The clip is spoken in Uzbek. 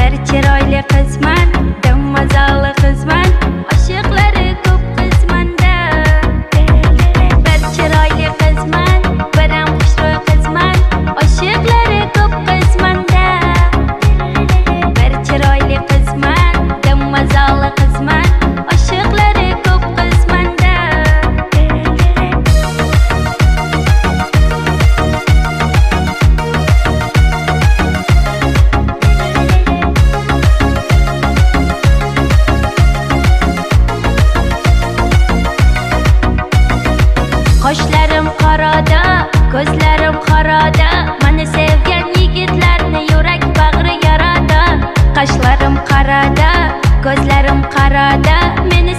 bir chiroyli qizman, dammazalı qizman, oshiqlari ko'p qizmanda. Bir chiroyli qizman, biram xushro'y qizman, oshiqlari ko'p qizmanda. Bir chiroyli qizman, dammazalı qizman, oshiqlari ko'p qizmanda. Qoshlarim qorada, ko'zlarim qorada, meni sevgan yigitlarni yurak bag'ri yarada. Qoshlarim qorada, ko'zlarim qorada, meni